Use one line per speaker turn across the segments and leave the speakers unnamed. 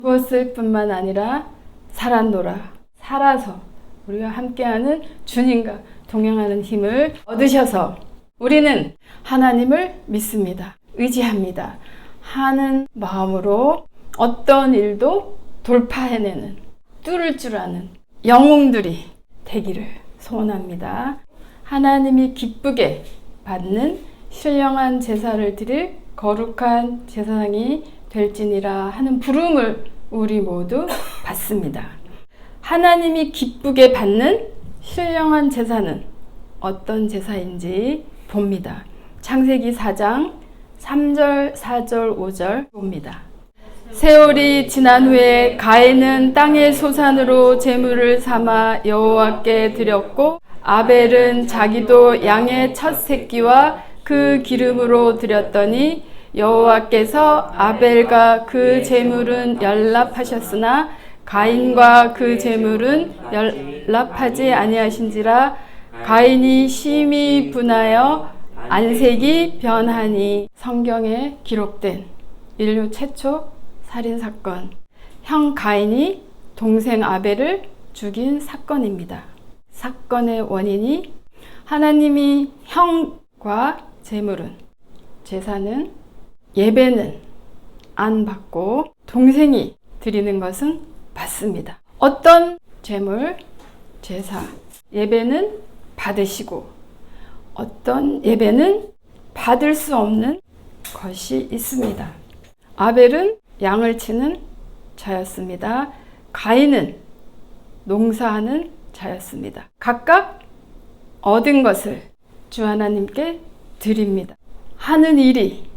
죽었을 뿐만 아니라 살았노라. 살아서 우리가 함께하는 주님과 동행하는 힘을 얻으셔서 우리는 하나님을 믿습니다. 의지합니다. 하는 마음으로 어떤 일도 돌파해내는, 뚫을 줄 아는 영웅들이 되기를 소원합니다. 하나님이 기쁘게 받는 신령한 제사를 드릴 거룩한 제사장이 될지니라 하는 부름을 우리 모두 받습니다. 하나님이 기쁘게 받는 신령한 제사는 어떤 제사인지 봅니다. 창세기 4장 3절, 4절, 5절 봅니다. 세월이 지난 후에 가인은 땅의 소산으로 제물을 삼아 여호와께 드렸고 아벨은 자기도 양의 첫 새끼와 그 기름으로 드렸더니 여호와께서 아벨과 그 제물은 연락하셨으나 가인과 그 제물은 연락하지 아니하신지라. 가인이 심히 분하여 안색이 변하니. 성경에 기록된 인류 최초 살인사건, 형 가인이 동생 아벨을 죽인 사건입니다. 사건의 원인이 하나님이 형과 제물은, 제사는, 예배는 안 받고 동생이 드리는 것은 받습니다. 어떤 제물, 제사, 예배는 받으시고 어떤 예배는 받을 수 없는 것이 있습니다. 아벨은 양을 치는 자였습니다. 가인은 농사하는 자였습니다. 각각 얻은 것을 주 하나님께 드립니다. 하는 일이,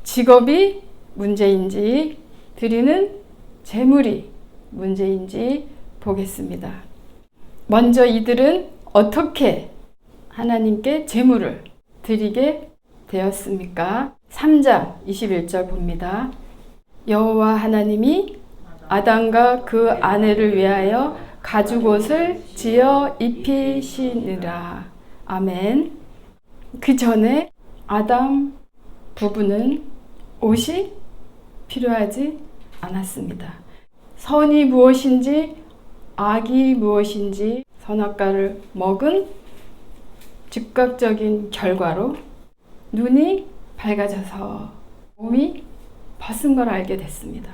직업이 문제인지 드리는 제물이 문제인지 보겠습니다. 먼저 이들은 어떻게 하나님께 제물을 드리게 되었습니까? 3장 21절 봅니다. 여호와 하나님이 아담과 그 아내를 위하여 가죽옷을 지어 입히시니라. 아멘. 그 전에 아담 부부는 옷이 필요하지 않았습니다. 선이 무엇인지 악이 무엇인지 선악과를 먹은 즉각적인 결과로 눈이 밝아져서 몸이 벗은 걸 알게 됐습니다.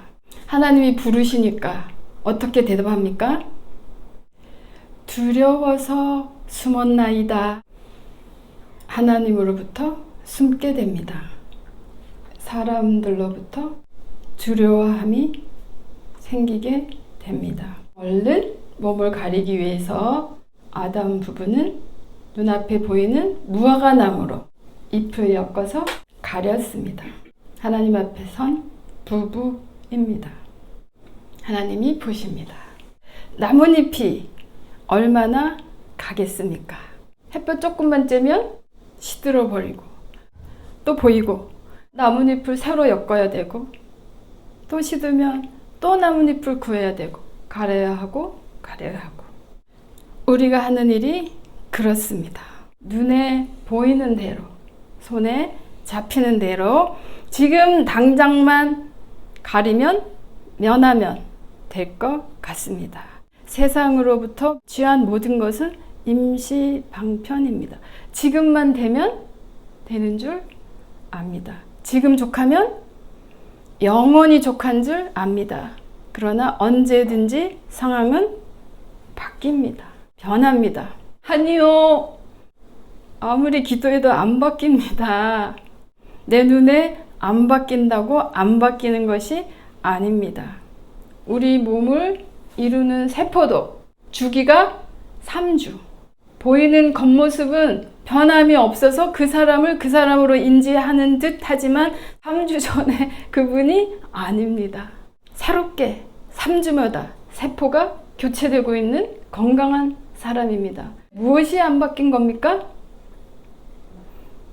하나님이 부르시니까 어떻게 대답합니까? 두려워서 숨었나이다. 하나님으로부터 숨게 됩니다. 사람들로부터 두려워함이 생기게 됩니다. 얼른 몸을 가리기 위해서 아담 부부는 눈앞에 보이는 무화과 나무로 잎을 엮어서 가렸습니다. 하나님 앞에 선 부부입니다. 하나님이 보십니다. 나뭇잎이 얼마나 가겠습니까? 햇볕 조금만 쬐면 시들어 버리고 또 보이고 나뭇잎을 새로 엮어야 되고 또 시들면 또 나뭇잎을 구해야 되고 가려야 하고 가려야 하고. 우리가 하는 일이 그렇습니다. 눈에 보이는 대로, 손에 잡히는 대로 지금 당장만 가리면, 면하면 될 것 같습니다. 세상으로부터 취한 모든 것은 임시방편입니다. 지금만 되면 되는 줄 압니다. 지금 족하면 영원히 족한 줄 압니다. 그러나 언제든지 상황은 바뀝니다. 변합니다. 아니요, 아무리 기도해도 안 바뀝니다. 내 눈에 안 바뀐다고 안 바뀌는 것이 아닙니다. 우리 몸을 이루는 세포도 주기가 3주. 보이는 겉모습은 변함이 없어서 그 사람을 그 사람으로 인지하는 듯 하지만 3주 전에 그분이 아닙니다. 새롭게 3주마다 세포가 교체되고 있는 건강한 사람입니다. 무엇이 안 바뀐 겁니까?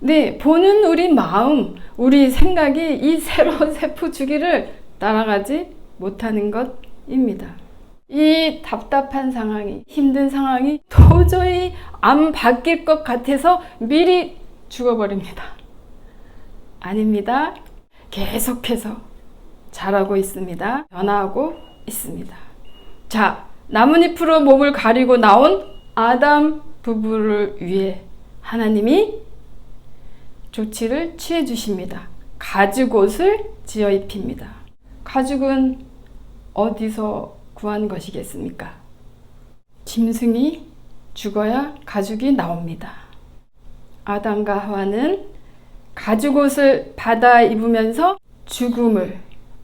네, 보는 우리 마음, 우리 생각이 이 새로운 세포 주기를 따라가지 못하는 것입니다. 이 답답한 상황이, 힘든 상황이 도저히 안 바뀔 것 같아서 미리 죽어버립니다. 아닙니다. 계속해서 자라고 있습니다. 변화하고 있습니다. 자, 나뭇잎으로 몸을 가리고 나온 아담 부부를 위해 하나님이 조치를 취해 주십니다. 가죽옷을 지어 입힙니다. 가죽은 어디서 구한 것이겠습니까? 짐승이 죽어야 가죽이 나옵니다. 아담과 하와는 가죽옷을 받아 입으면서 죽음을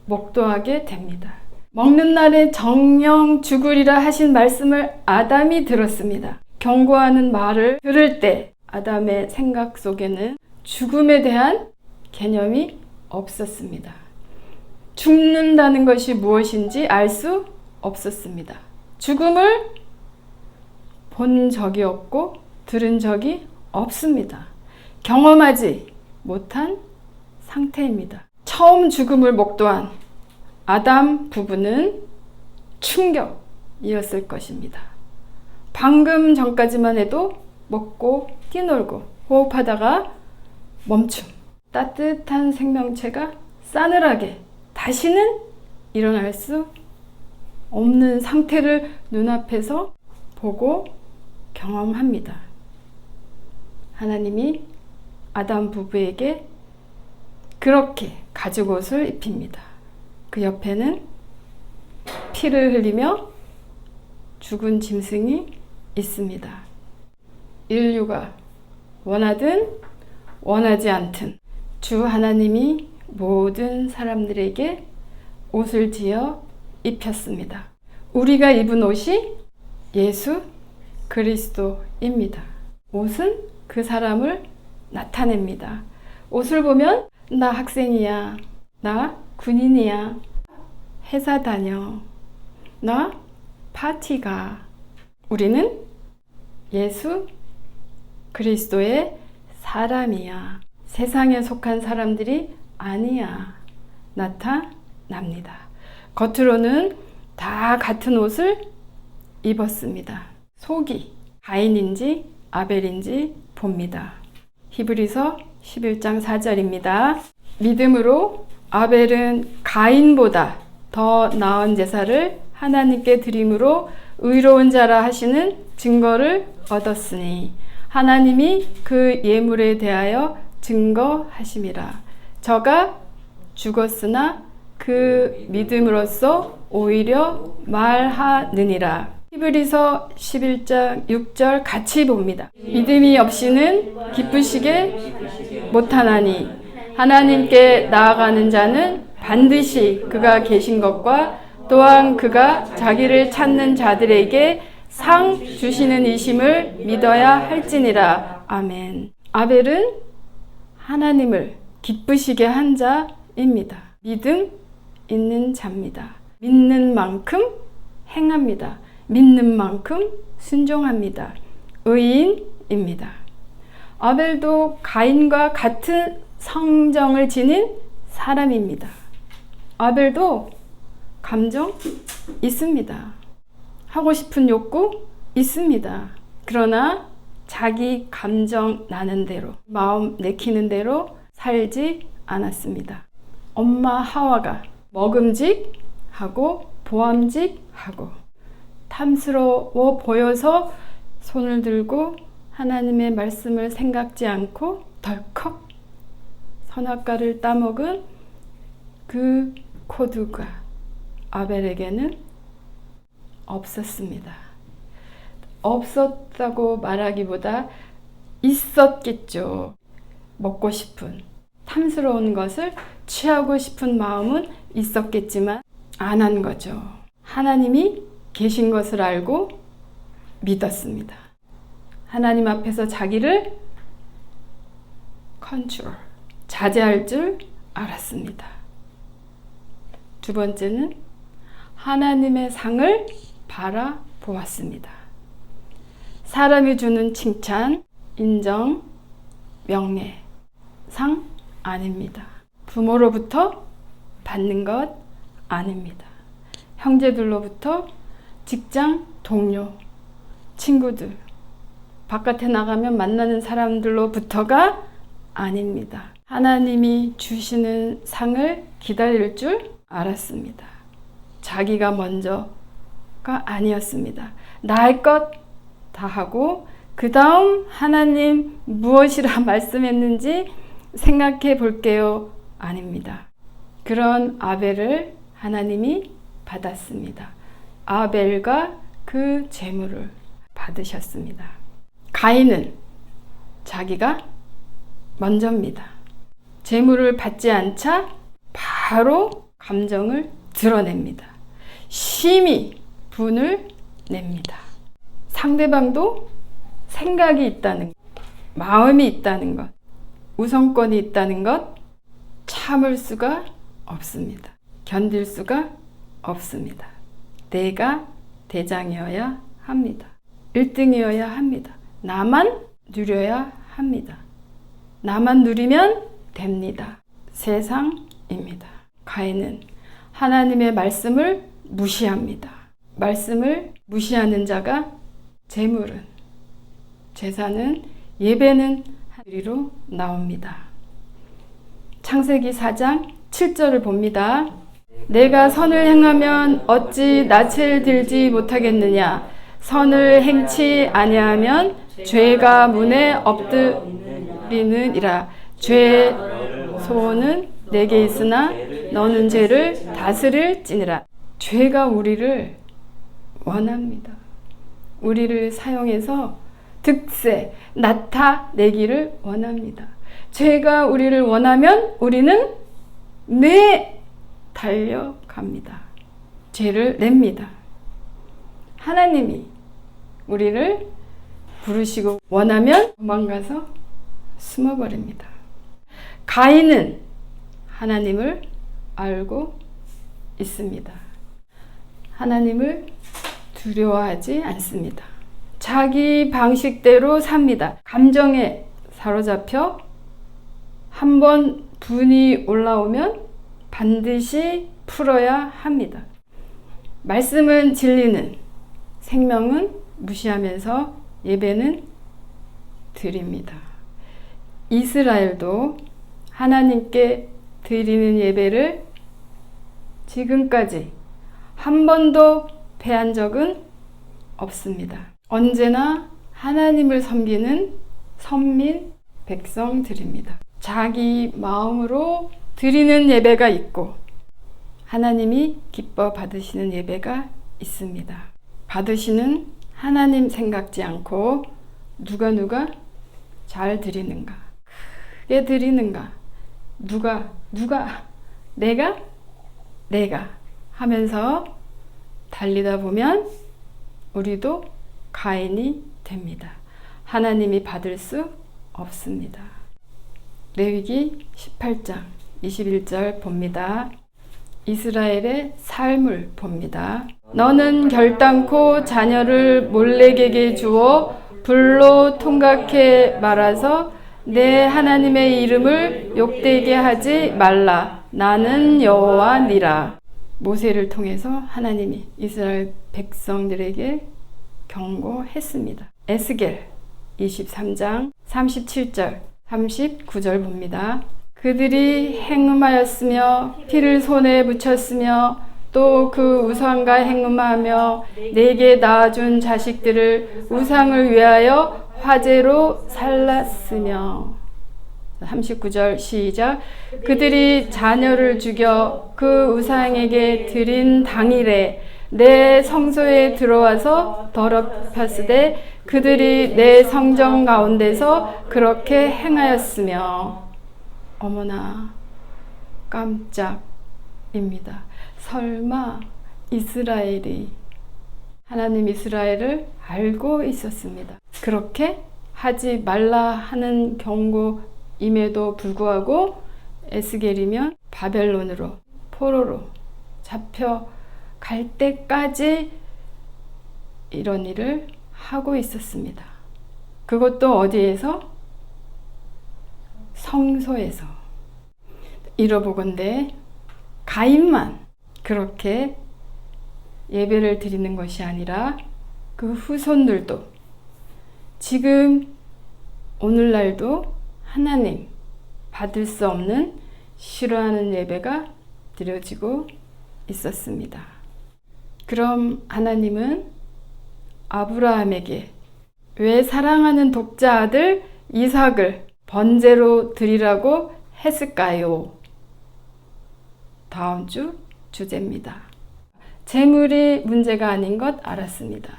목도하게 됩니다. 먹는 날에 정령 죽으리라 하신 말씀을 아담이 들었습니다. 경고하는 말을 들을 때 아담의 생각 속에는 죽음에 대한 개념이 없었습니다. 죽는다는 것이 무엇인지 알 수 없었습니다. 죽음을 본 적이 없고 들은 적이 없습니다. 경험하지 못한 상태입니다. 처음 죽음을 목도한 아담 부부는 충격이었을 것입니다. 방금 전까지만 해도 먹고 뛰놀고 호흡하다가 멈춤. 따뜻한 생명체가 싸늘하게 다시는 일어날 수 없는 상태를 눈앞에서 보고 경험합니다. 하나님이 아담 부부에게 그렇게 가죽옷을 입힙니다. 그 옆에는 피를 흘리며 죽은 짐승이 있습니다. 인류가 원하든 원하지 않든 주 하나님이 모든 사람들에게 옷을 지어 입혔습니다. 우리가 입은 옷이 예수 그리스도입니다. 옷은 그 사람을 나타냅니다. 옷을 보면 나 학생이야, 나 군인이야, 회사 다녀, 나 파티 가. 우리는 예수 그리스도의 사람이야. 세상에 속한 사람들이 아니야. 나타납니다. 겉으로는 다 같은 옷을 입었습니다. 속이 가인인지 아벨인지 봅니다. 히브리서 11장 4절입니다. 믿음으로 아벨은 가인보다 더 나은 제사를 하나님께 드림으로 의로운 자라 하시는 증거를 얻었으니 하나님이 그 예물에 대하여 증거하심이라. 저가 죽었으나 그 믿음으로써 오히려 말하느니라. 히브리서 11장 6절 같이 봅니다. 믿음이 없이는 기쁘시게 못하나니 하나님께 나아가는 자는 반드시 그가 계신 것과 또한 그가 자기를 찾는 자들에게 상 주시는 이심을 믿어야 할지니라. 아멘. 아벨은 하나님을 기쁘시게 한 자입니다. 믿음 있는 자입니다. 믿는 만큼 행합니다. 믿는 만큼 순종합니다. 의인입니다. 아벨도 가인과 같은 성정을 지닌 사람입니다. 아벨도 감정 있습니다. 하고 싶은 욕구 있습니다. 그러나 자기 감정 나는 대로, 마음 내키는 대로 살지 않았습니다. 엄마 하와가 먹음직하고 보암직하고 탐스러워 보여서 손을 들고 하나님의 말씀을 생각지 않고 덜컥 선악과를 따먹은 그 코드가 아벨에게는 없었습니다. 없었다고 말하기보다 있었겠죠. 먹고 싶은, 탐스러운 것을 취하고 싶은 마음은 있었겠지만 안 한 거죠. 하나님이 계신 것을 알고 믿었습니다. 하나님 앞에서 자기를 컨트롤, 자제할 줄 알았습니다. 두 번째는 하나님의 상을 바라보았습니다. 사람이 주는 칭찬, 인정, 명예, 상 아닙니다. 부모로부터 받는 것 아닙니다. 형제들로부터, 직장 동료, 친구들, 바깥에 나가면 만나는 사람들로부터가 아닙니다. 하나님이 주시는 상을 기다릴 줄 알았습니다. 자기가 먼저가 아니었습니다. 나을 것 다 하고 그 다음 하나님 무엇이라 말씀했는지 생각해 볼게요. 아닙니다. 그런 아벨을 하나님이 받았습니다. 아벨과 그 제물을 받으셨습니다. 가인은 자기가 먼저입니다. 제물을 받지 않자 바로 감정을 드러냅니다. 심히 분을 냅니다. 상대방도 생각이 있다는 것, 마음이 있다는 것, 우선권이 있다는 것 참을 수가 없습니다. 견딜 수가 없습니다. 내가 대장이어야 합니다. 1등이어야 합니다. 나만 누려야 합니다. 나만 누리면 됩니다. 세상입니다. 가인은 하나님의 말씀을 무시합니다. 말씀을 무시하는 자가 재물은, 제사는, 예배는 하리로 나옵니다. 창세기 4장 7절을 봅니다. 내가 선을 행하면 어찌 낯을 들지 못하겠느냐. 선을 행치 아니하면 죄가 문에 엎드리느니라. 죄의 소원은 내게 있으나 너는 죄를 다스릴지니라. 죄가 우리를 원합니다. 우리를 사용해서 득세, 나타내기를 원합니다. 죄가 우리를 원하면 우리는 달려갑니다. 죄를 냅니다. 하나님이 우리를 부르시고 원하면 도망가서 숨어버립니다. 가인은 하나님을 알고 있습니다. 하나님을 두려워하지 않습니다. 자기 방식대로 삽니다. 감정에 사로잡혀 한번 분이 올라오면 반드시 풀어야 합니다. 말씀은 진리는, 생명은 무시하면서 예배는 드립니다. 이스라엘도 하나님께 드리는 예배를 지금까지 한 번도 패한 적은 없습니다. 언제나 하나님을 섬기는 선민 백성들입니다. 자기 마음으로 드리는 예배가 있고 하나님이 기뻐 받으시는 예배가 있습니다. 받으시는 하나님 생각지 않고 누가 잘 드리는가, 크게 드리는가, 누가 내가 하면서 달리다 보면 우리도 가인이 됩니다. 하나님이 받을 수 없습니다. 레위기 18장 21절 봅니다. 이스라엘의 삶을 봅니다. 너는 결단코 자녀를 몰렉에게 주어 불로 통각해 말아서 내 하나님의 이름을 욕되게 하지 말라. 나는 여호와니라. 모세를 통해서 하나님이 이스라엘 백성들에게 경고했습니다. 에스겔 23장 37절 39절 봅니다. 그들이 행음하였으며 피를 손에 묻혔으며 또 그 우상과 행음하며 내게 낳아준 자식들을 우상을 위하여 화제로 살랐으며 39절 시작. 그들이 자녀를 죽여 그 우상에게 드린 당일에 내 성소에 들어와서 더럽혔으되 그들이 내 성전 가운데서 그렇게 행하였으며. 어머나 깜짝입니다. 설마 이스라엘이 하나님 이스라엘을 알고 있었습니다. 그렇게 하지 말라 하는 경고임에도 불구하고 에스겔이면 바벨론으로 포로로 잡혀갈 때까지 이런 일을 하고 있었습니다. 그것도 어디에서? 성소에서. 이러보건대 가인만 그렇게 예배를 드리는 것이 아니라 그 후손들도 지금 오늘날도 하나님 받을 수 없는 싫어하는 예배가 드려지고 있었습니다. 그럼 하나님은 아브라함에게 왜 사랑하는 독자 아들 이삭을 번제로 드리라고 했을까요? 다음 주 주제입니다. 재물이 문제가 아닌 것 알았습니다.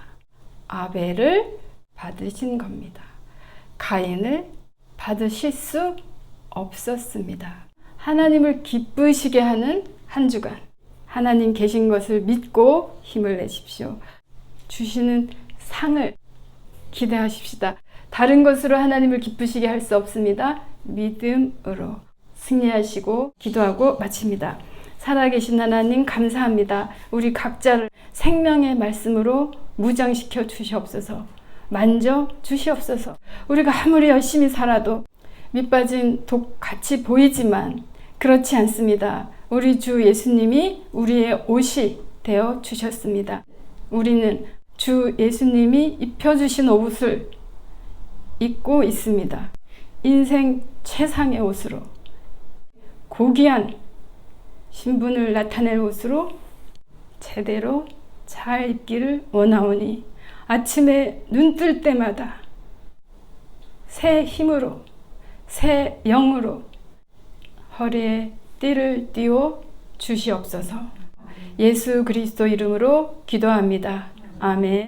아벨을 받으신 겁니다. 가인을 받으실 수 없었습니다. 하나님을 기쁘시게 하는 한 주간, 하나님 계신 것을 믿고 힘을 내십시오. 주시는 상을 기대하십시다. 다른 것으로 하나님을 기쁘시게 할 수 없습니다. 믿음으로 승리하시고 기도하고 마칩니다. 살아계신 하나님 감사합니다. 우리 각자를 생명의 말씀으로 무장시켜 주시옵소서. 만져 주시옵소서. 우리가 아무리 열심히 살아도 밑빠진 독같이 보이지만 그렇지 않습니다. 우리 주 예수님이 우리의 옷이 되어 주셨습니다. 우리는 주 예수님이 입혀주신 옷을 입고 있습니다. 인생 최상의 옷으로, 고귀한 신분을 나타낼 옷으로 제대로 잘 입기를 원하오니 아침에 눈 뜰 때마다 새 힘으로, 새 영으로 허리에 띠를 띄워 주시옵소서. 예수 그리스도 이름으로 기도합니다. 아멘.